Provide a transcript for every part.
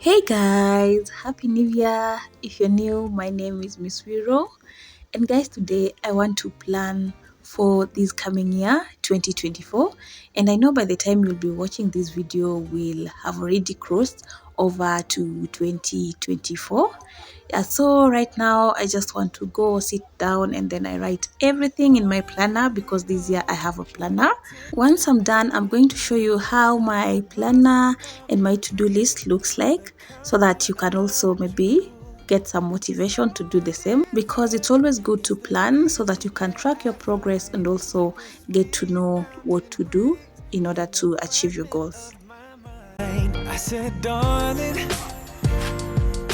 Hey guys, happy new year. If you're new, my name is Miss Wiro, and guys, today I want to plan for this coming year 2024. And I know by the time you'll be watching this video, we'll have already crossed over to 2024. Yeah, so right now I just want to go sit down and then I write everything in my planner because this year I have a planner. Once I'm done, I'm going to show you how my planner and my to-do list looks like so that you can also maybe get some motivation to do the same, because it's always good to plan so that you can track your progress and also get to know what to do in order to achieve your goals. I said, darling,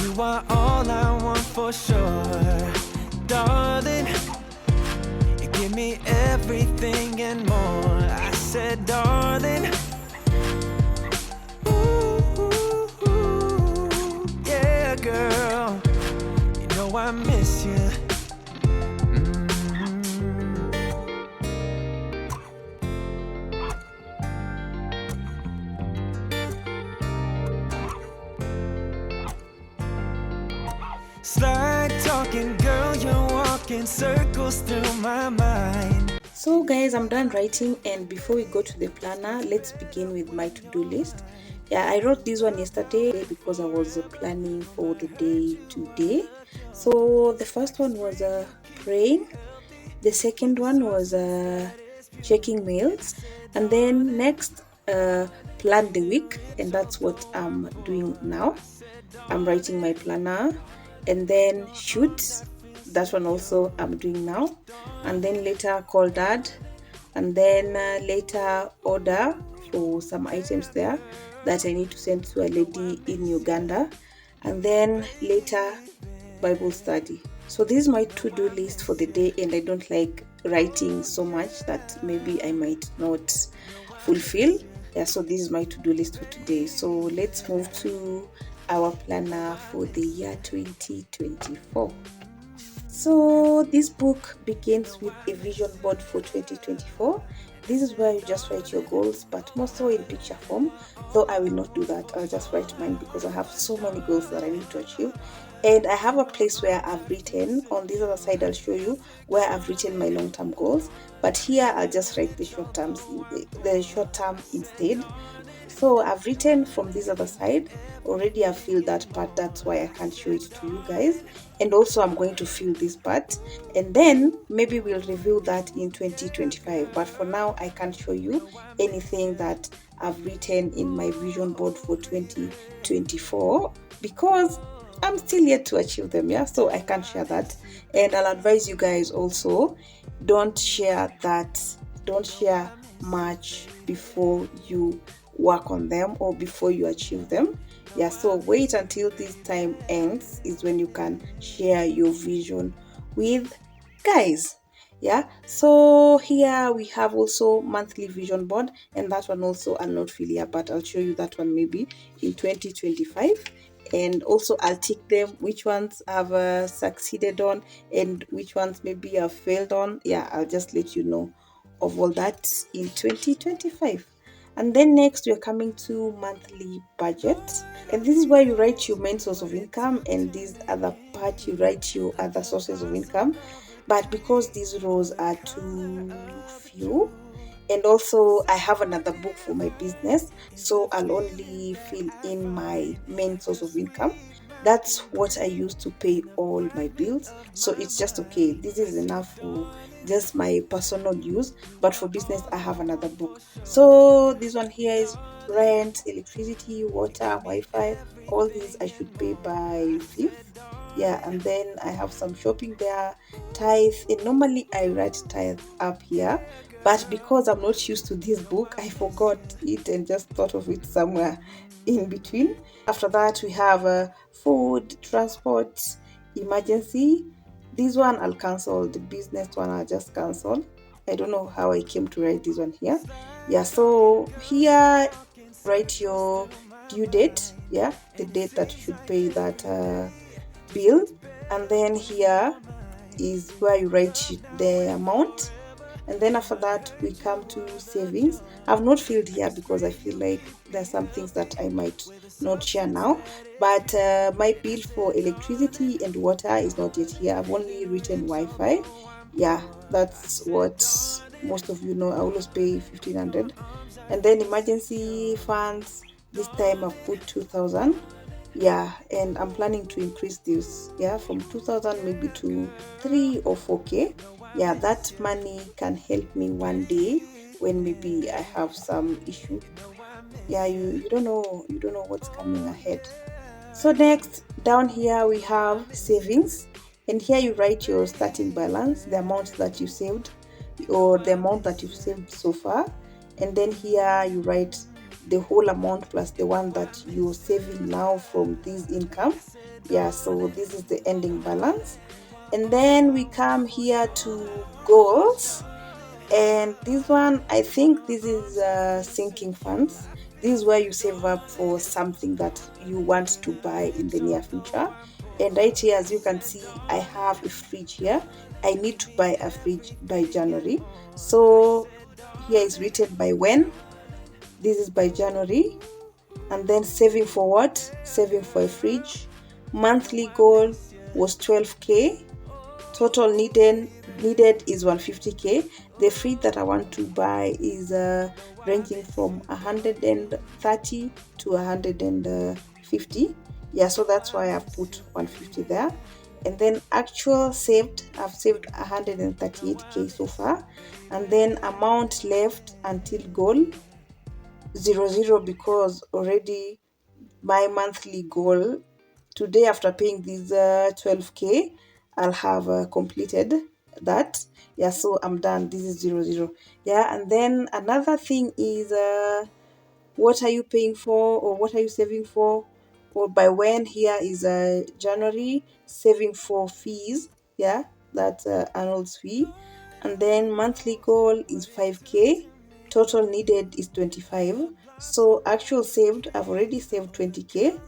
you are all I want for sure. Darling, you give me everything and more. I said, darling, ooh, yeah, girl, you know I miss you. Slide talking, girl, you're walking circles through my mind. So guys, I'm done writing, and before we go to the planner, let's begin with my to-do list. Yeah, I wrote this one yesterday because I was planning for the day today. So the first one was praying, the second one was checking mails, and then next plan the week, and that's what I'm doing now. I'm writing my planner, and then shoot, that one also I'm doing now, and then later call dad, and then later order for some items there that I need to send to a lady in Uganda, and then later Bible study. So this is my to-do list for the day, and I don't like writing so much that maybe I might not fulfill. Yeah, so this is my to-do list for today. So let's move to our planner for the year 2024. So this book begins with a vision board for 2024. This is where you just write your goals, but more so in picture form, though I will not do that. I'll just write mine because I have so many goals that I need to achieve. And I have a place where I've written, on this other side I'll show you where I've written my long-term goals, but here I'll just write the short term instead. So I've written from this other side already. I filled that part, that's why I can't show it to you guys, and also I'm going to fill this part, and then maybe we'll review that in 2025. But for now I can't show you anything that I've written in my vision board for 2024 because I'm still yet to achieve them. Yeah, so I can't share that, and I'll advise you guys also, don't share much before you work on them or before you achieve them. Yeah, so wait until this time ends is when you can share your vision with guys. Yeah, so here we have also monthly vision board, and that one also I'm not familiar, but I'll show you that one maybe in 2025. And also I'll tick them which ones I've succeeded on and which ones maybe I've failed on. Yeah, I'll just let you know of all that in 2025. And then next we're coming to monthly budget, and this is where you write your main source of income, and this other part you write your other sources of income. But because these rows are too few, and also I have another book for my business, so I'll only fill in my main source of income. That's what I use to pay all my bills, so it's just okay. This is enough for just my personal use, but for business I have another book. So this one here is rent, electricity, water, Wi-Fi. All these I should pay by 5th. Yeah, and then I have some shopping there, tithe, and normally I write tithe up here, but because I'm not used to this book, I forgot it and just thought of it somewhere in between. After that we have food, transport, emergency. This one I'll cancel, the business one I'll just cancel. I don't know how I came to write this one here. Yeah, so here write your due date. Yeah, the date that you should pay that bill, and then here is where you write the amount, And then after that we come to savings. I've not filled here because I feel like there's some things that I might not share now. But my bill for electricity and water is not yet here. I've only written Wi-Fi. Yeah, that's what most of you know. I always pay 1500. And then emergency funds, this time I've put 2000. Yeah, and I'm planning to increase this, yeah, from 2000 maybe to 3 or 4k. Yeah, that money can help me one day when maybe I have some issue. Yeah, you don't know what's coming ahead. So next, down here we have savings, and here you write your starting balance, the amount that you saved, or the amount that you've saved so far. And then here you write the whole amount plus the one that you're saving now from this income. Yeah, so this is the ending balance. And then we come here to goals, and this one, I think this is sinking funds. This is where you save up for something that you want to buy in the near future. And right here, as you can see, I have a fridge here. I need to buy a fridge by January. So here is written by when. This is by January. And then saving for what? Saving for a fridge. Monthly goal was 12k. Total needed is 150k. The fridge that I want to buy is ranging from 130 to 150. Yeah, so that's why I've put 150 there. And then actual saved, I've saved 138k so far. And then amount left until goal 00, because already my monthly goal today, after paying these 12k, I'll have completed that. Yeah, so I'm done. This is 00. Yeah, and then another thing is what are you paying for, or what are you saving for, or by when. Here is January, saving for fees. Yeah, that's annual fee. And then monthly goal is 5k. Total needed is 25. So actual saved, I've already saved 20k,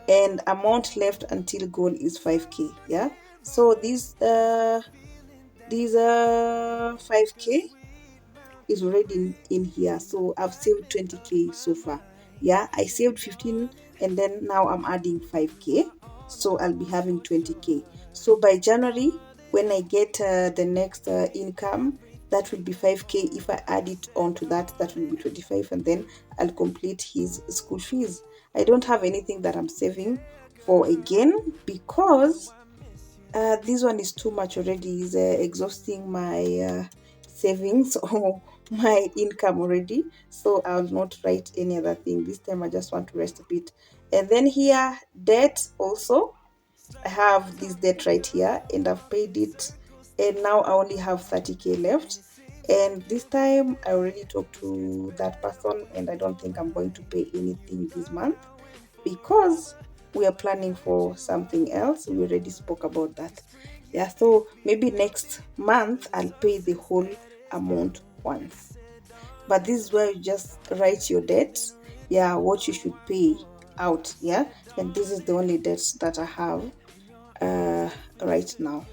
and amount left until goal is 5k. Yeah, so these 5k is already in here. So I've saved 20k so far. Yeah, I saved 15, and then now I'm adding 5k. So I'll be having 20k. So by January, when I get the next income, that will be 5k. If I add it onto that, that will be 25, and then I'll complete his school fees. I don't have anything that I'm saving for again, because this one is too much already. Is exhausting my savings or my income already. So I'll not write any other thing this time. I just want to rest a bit. And then here, debt also. I have this debt right here, and I've paid it, and now I only have 30k left. And this time I already talked to that person, and I don't think I'm going to pay anything this month, because we are planning for something else. We already spoke about that. Yeah, so maybe next month I'll pay the whole amount once. But this is where you just write your debts. Yeah, what you should pay out. Yeah, and this is the only debts that I have right now.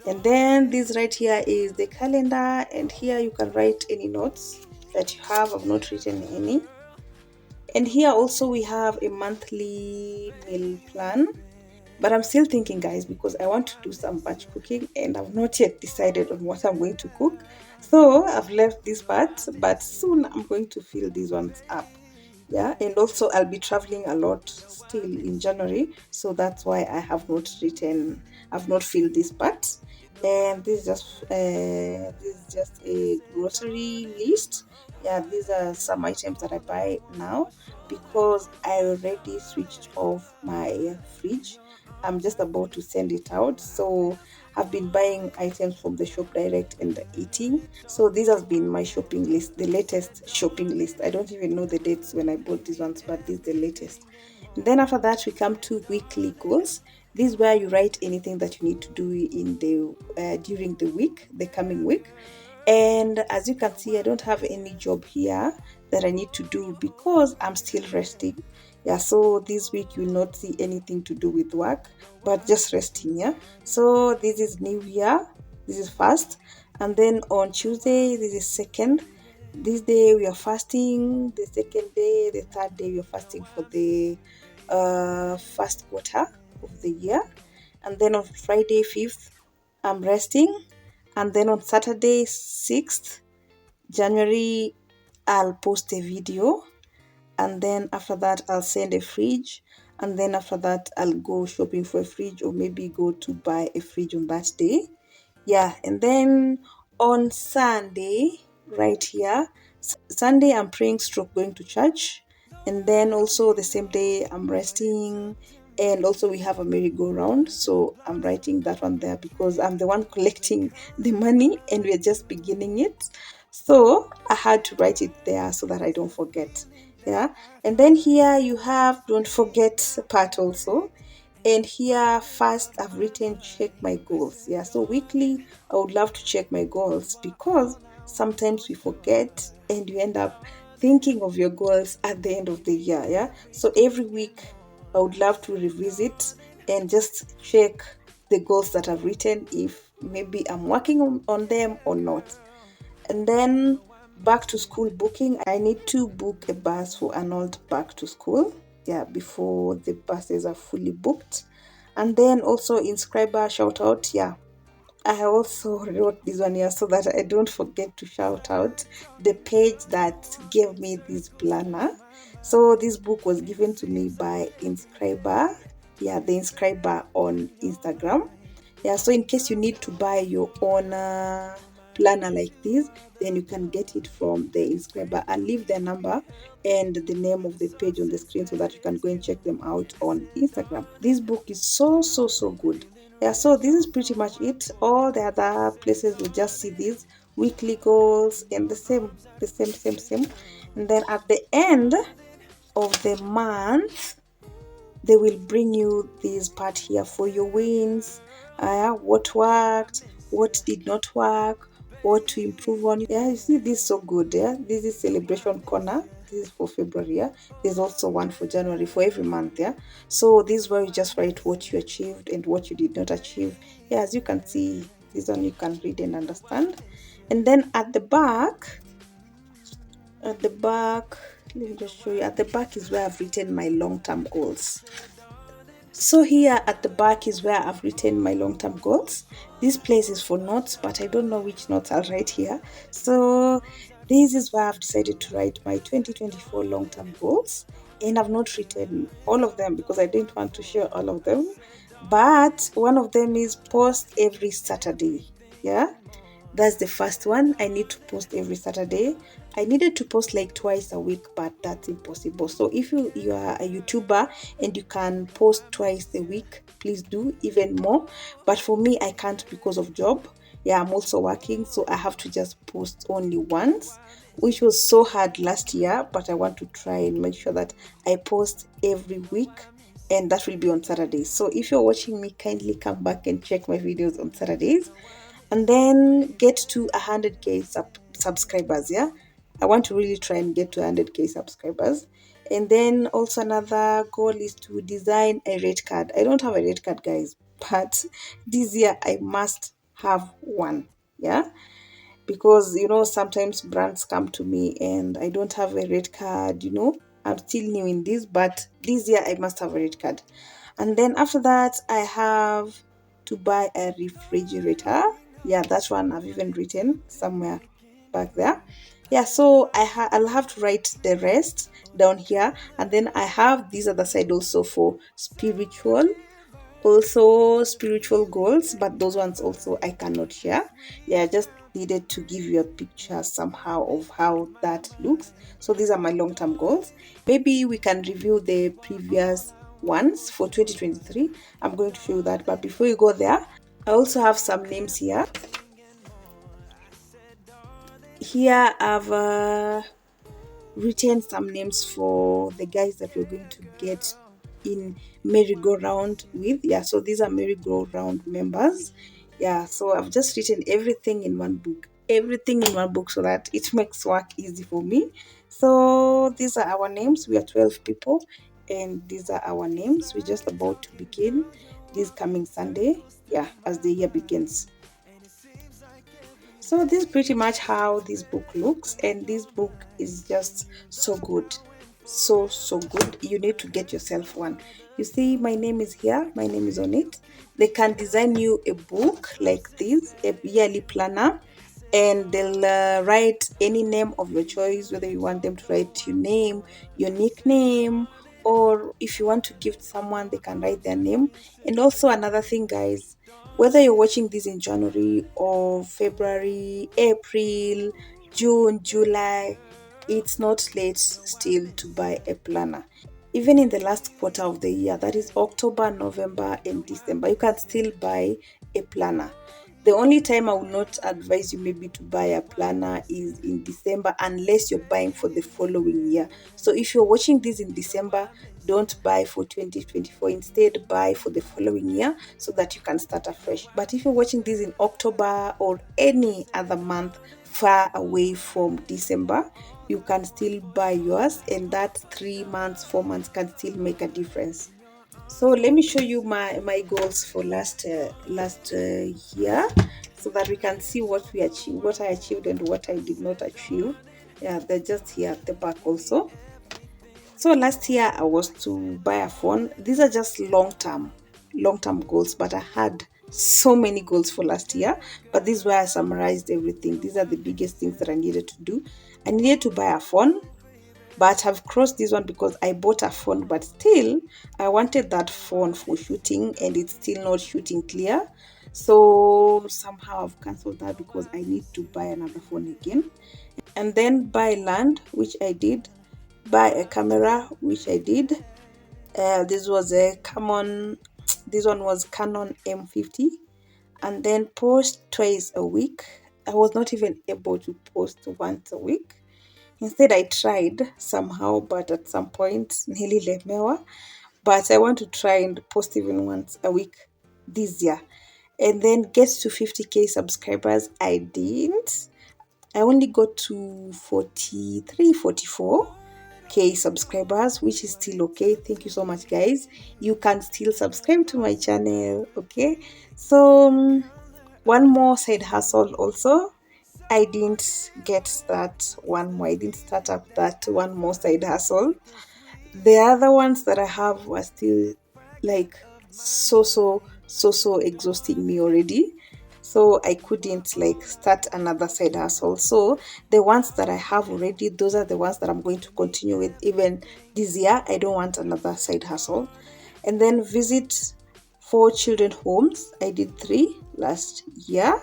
And then this right here is the calendar, and here you can write any notes that you have. I've not written any. And here also we have a monthly meal plan. But I'm still thinking, guys, because I want to do some batch cooking, and I've not yet decided on what I'm going to cook. So I've left this part, but soon I'm going to fill these ones up. Yeah, and also I'll be traveling a lot still in January, so that's why I've not filled this part. And this is just a grocery list. Yeah, these are some items that I buy now, because I already switched off my fridge. I'm just about to send it out, so I've been buying items from the shop direct and eating. So this has been my shopping list, the latest shopping list. I don't even know the dates when I bought these ones, but this is the latest. And then after that, we come to weekly goals. This is where you write anything that you need to do in the during the week, the coming week. And as you can see, I don't have any job here that I need to do, because I'm still resting. Yeah, so this week you will not see anything to do with work, but just resting. Yeah, so this is new year. This is first. And then on Tuesday, this is second. This day we are fasting. The second day, the third day, we are fasting for the first quarter of the year. And then on Friday, 5th, I'm resting. And then on Saturday, 6th January, I'll post a video. And then after that, I'll send a fridge. And then after that, I'll go shopping for a fridge or maybe go to buy a fridge on that day. Yeah, and then on Sunday, right here, Sunday I'm praying stroke going to church, and then also the same day I'm resting, and also we have a merry-go-round, so I'm writing that one there because I'm the one collecting the money and we're just beginning it. So I had to write it there so that I don't forget. Yeah, and then here you have don't forget part also. And here, first, I've written check my goals. Yeah, so weekly, I would love to check my goals because sometimes we forget and you end up thinking of your goals at the end of the year. Yeah, so every week, I would love to revisit and just check the goals that I've written if maybe I'm working on them or not. And then back to school booking, I need to book a bus for Arnold back to school. Yeah, before the buses are fully booked. And then also inscriber shout out. Yeah, I also wrote this one here so that I don't forget to shout out the page that gave me this planner. So this book was given to me by Inscriber. Yeah, the Inscriber on Instagram. Yeah, so in case you need to buy your own planner like this, then you can get it from the Inscriber. I'll leave their number and the name of the page on the screen so that you can go and check them out on Instagram. This book is so good. Yeah, so this is pretty much it. All the other places will just see these weekly goals and the same. And then at the end of the month, they will bring you this part here for your wins, what worked, what did not work, what to improve on. Yeah, you see, this is so good. Yeah, this is celebration corner. This is for February. Yeah, there's also one for January for every month. Yeah, so this is where you just write what you achieved and what you did not achieve. Yeah, as you can see, this one you can read and understand. And then at the back, let me just show you. At the back is where I've written my long-term goals. So here at the back is where I've written my long-term goals. This place is for notes, but I don't know which notes I'll write here. So this is where I've decided to write my 2024 long-term goals. And I've not written all of them because I didn't want to share all of them. But one of them is post every Saturday. Yeah. That's the first one. I need to post every Saturday. I needed to post like twice a week, but that's impossible. So if you are a YouTuber and you can post twice a week, please do even more. But for me, I can't because of job. Yeah, I'm also working, so I have to just post only once, which was so hard last year. But I want to try and make sure that I post every week, and that will be on Saturdays. So if you're watching me, kindly come back and check my videos on Saturdays and then get to 100k subscribers. Yeah, I want to really try and get to 100k subscribers. And then also another goal is to design a rate card. I don't have a rate card, guys, but this year I must have one. Yeah, because sometimes brands come to me and I don't have a rate card. I'm still new in this, but this year I must have a rate card. And then after that, I have to buy a refrigerator. Yeah, that one I've even written somewhere back there. Yeah, so I'll have to write the rest down here. And then I have this other side also for spiritual goals, but those ones also I cannot share. Yeah, I just needed to give you a picture somehow of how that looks. So these are my long-term goals. Maybe we can review the previous ones for 2023. I'm going to show you that, but before you go there, I also have some names here. Here I've written some names for the guys that we're going to get in merry-go-round with. Yeah, so these are merry-go-round members. Yeah, so I've just written everything in one book so that it makes work easy for me. So these are our names. We are 12 people, and these are our names. We're just about to begin this coming Sunday, yeah, as the year begins. So this is pretty much how this book looks, and this book is just so good. So good. You need to get yourself one. You see, my name is here, my name is on it. They can design you a book like this, a yearly planner, and they'll write any name of your choice, whether you want them to write your name, your nickname, or if you want to gift someone, they can write their name. And also, another thing, guys, whether you're watching this in January or February, April, June, July, it's not late still to buy a planner. Even in the last quarter of the year, that is October, November, and December, you can still buy a planner. The only time I will not advise you maybe to buy a planner is in December, unless you're buying for the following year. So if you're watching this in December, don't buy for 2024. Instead, buy for the following year so that you can start afresh. But if you're watching this in October or any other month far away from December, you can still buy yours, and that 3 months, 4 months can still make a difference. So let me show you my goals for last year, so that we can see what we achieved, what I achieved, and what I did not achieve. Yeah, they're just here at the back also. So last year I was to buy a phone. These are just long term goals, but I had so many goals for last year. But this is where I summarized everything. These are the biggest things that I needed to do. I needed to buy a phone, but I've crossed this one because I bought a phone, but still I wanted that phone for shooting, and it's still not shooting clear. So somehow I've cancelled that because I need to buy another phone again. And then buy land, which I did. Buy a camera, which I did. This was a common. This one was Canon M50. And then post twice a week. I was not even able to post once a week. Instead, I tried somehow, but at some point, nililemewa. But I want to try and post even once a week this year. And then get to 50K subscribers. I didn't. I only got to 43, 44K subscribers, which is still okay. Thank you so much, guys. You can still subscribe to my channel, okay? So, one more side hustle also. I didn't get that one more. I didn't start up that one more side hustle. The other ones that I have were still like so exhausting me already. So I couldn't like start another side hustle. So the ones that I have already, those are the ones that I'm going to continue with even this year. I don't want another side hustle. And then visit 4 children homes. I did 3 last year.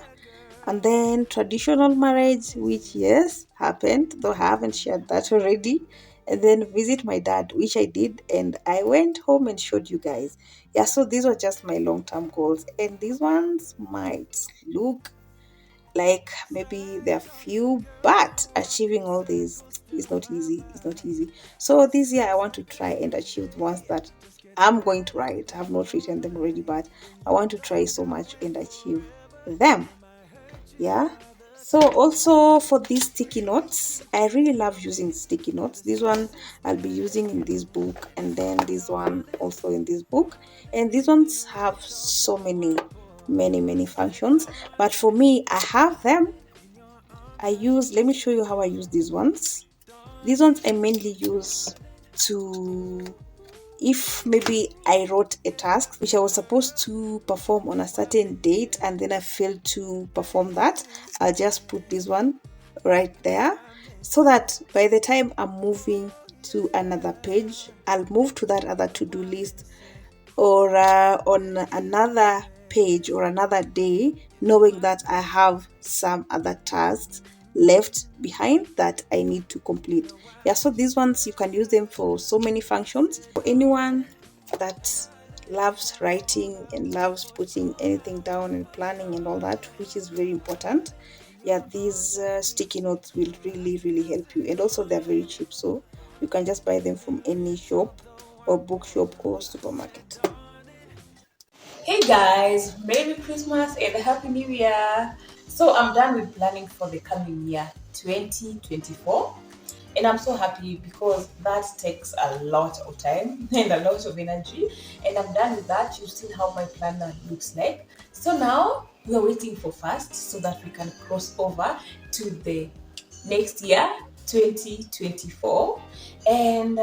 And then traditional marriage, which yes, happened, though I haven't shared that already. And then visit my dad, which I did, and I went home and showed you guys. Yeah, so these were just my long-term goals. And these ones might look like maybe they're few, but achieving all these is not easy. It's not easy. So this year I want to try and achieve the ones that I'm going to write. I have not written them already, but I want to try so much and achieve them. Yeah. So also for these sticky notes, I really love using sticky notes. This one I'll be using in this book, and then this one also in this book. And these ones have so many functions. But for me, I have them. Let me show you how I use these ones. These ones I mainly use to, if maybe I wrote a task which I was supposed to perform on a certain date and then I failed to perform that, I'll just put this one right there, so that by the time I'm moving to another page, I'll move to that other to-do list, or on another page or another day, knowing that I have some other tasks left behind that I need to complete. Yeah, so these ones you can use them for so many functions. For anyone that loves writing and loves putting anything down and planning and all that, which is very important, yeah, these sticky notes will really help you. And also they're very cheap, so you can just buy them from any shop or bookshop or supermarket. Hey guys, Merry Christmas and Happy New Year! So I'm done with planning for the coming year 2024, and I'm so happy because that takes a lot of time and a lot of energy. And I'm done with that. You've seen how my planner looks like. So now we are waiting for fast so that we can cross over to the next year, 2024. And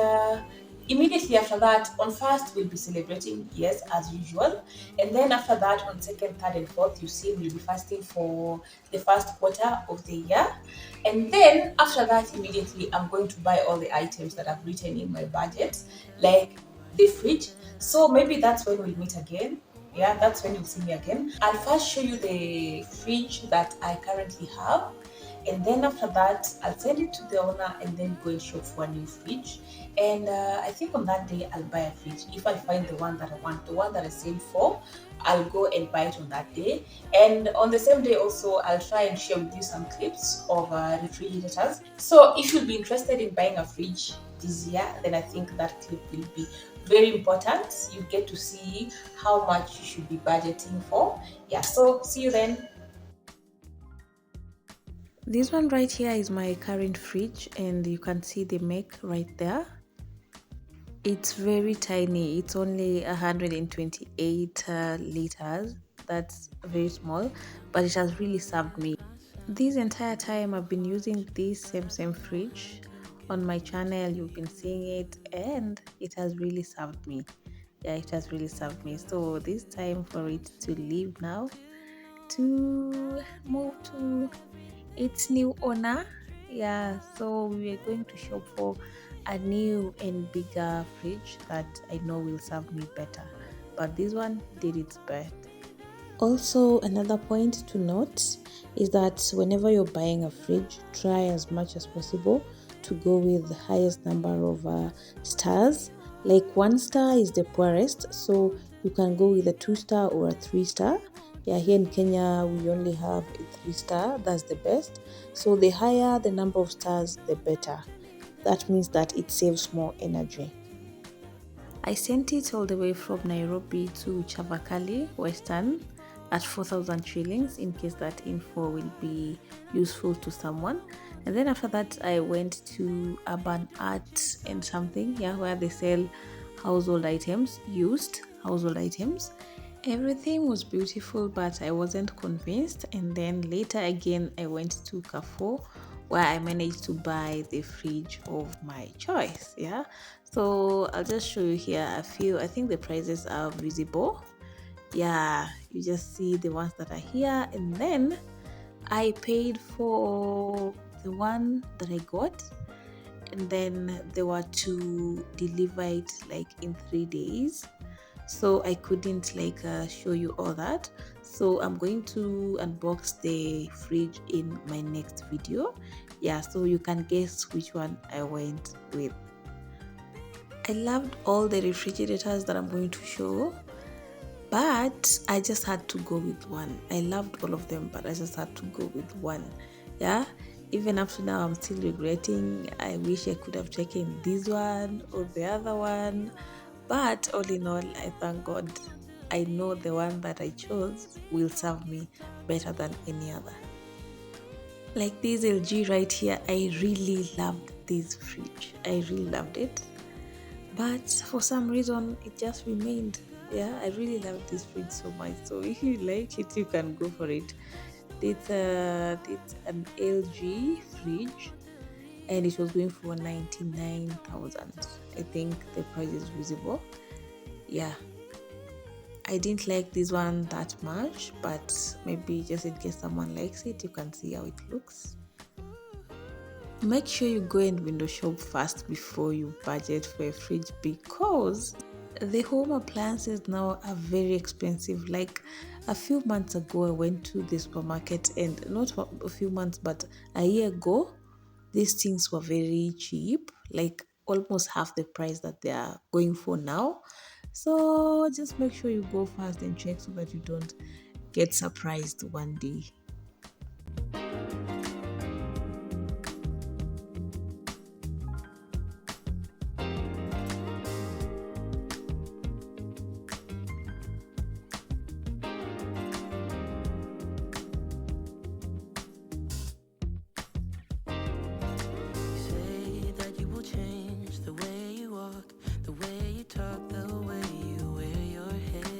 immediately after that, on first, we'll be celebrating, yes, as usual. And then after that, on second, third, and fourth, you see, we'll be fasting for the first quarter of the year. And then after that, immediately, I'm going to buy all the items that I've written in my budget, like the fridge. So maybe that's when we'll meet again. Yeah, that's when you'll see me again. I'll first show you the fridge that I currently have, and then after that I'll send it to the owner and then go and shop for a new fridge. And I think on that day I'll buy a fridge. If I find the one that I want, the one that I save for, I'll go and buy it on that day. And on the same day also, I'll try and share with you some clips of refrigerators. So if you'll be interested in buying a fridge this year, then I think that clip will be very important. You get to see how much you should be budgeting for. Yeah, so see you then. This one right here is my current fridge, and you can see the make right there. It's very tiny. It's only 128 liters. That's very small, but it has really served me. This entire time I've been using this same fridge on my channel. You've been seeing it, and it has really served me. Yeah, it has really served me. So this time for it to leave now, to move to its new owner. Yeah, so we are going to shop for a new and bigger fridge that I know will serve me better, but this one did its best. Also, another point to note is that whenever you're buying a fridge, try as much as possible to go with the highest number of stars. Like 1 star is the poorest, so you can go with a 2 star or a 3 star. Yeah, here in Kenya we only have a 3 star, that's the best. So the higher the number of stars, the better. That means that it saves more energy. I sent it all the way from Nairobi to Chavakali, Western, at 4,000 shillings, in case that info will be useful to someone. And then after that, I went to Urban Art and something, yeah, where they sell household items, used household items. Everything was beautiful, but I wasn't convinced. And then later again, I went to Carrefour, where I managed to buy the fridge of my choice. Yeah, so I'll just show you here a few. I think the prices are visible. Yeah, you just see the ones that are here, and then I paid for the one that I got, and then there were to deliver it like in 3 days, so I couldn't like show you all that. So I'm going to unbox the fridge in my next video. Yeah, so you can guess which one I went with. I loved all the refrigerators that I'm going to show, but I just had to go with one. I loved all of them, but I just had to go with one. Yeah, even up to now I'm still regretting. I wish I could have taken this one or the other one, but all in all, I thank God. I know the one that I chose will serve me better than any other. Like this LG right here, I really loved this fridge. I really loved it, but for some reason it just remained. Yeah, I really love this fridge so much. So if you like it, you can go for it. It's an LG fridge, and it was going for 99,000. I think the price is visible. Yeah, I didn't like this one that much, but maybe just in case someone likes it, you can see how it looks. Make sure you go and window shop first before you budget for a fridge, because the home appliances now are very expensive. Like a few months ago, I went to the supermarket, and not a few months, but a year ago, these things were very cheap, like almost half the price that they are going for now. So just make sure you go fast and check so that you don't get surprised one day. You say that you will change the way you walk, the way you talk, the way you wear your hair.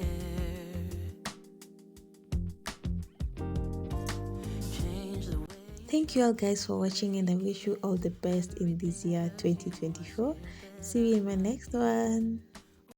Thank you all guys for watching, and I wish you all the best in this year 2024. See you in my next one.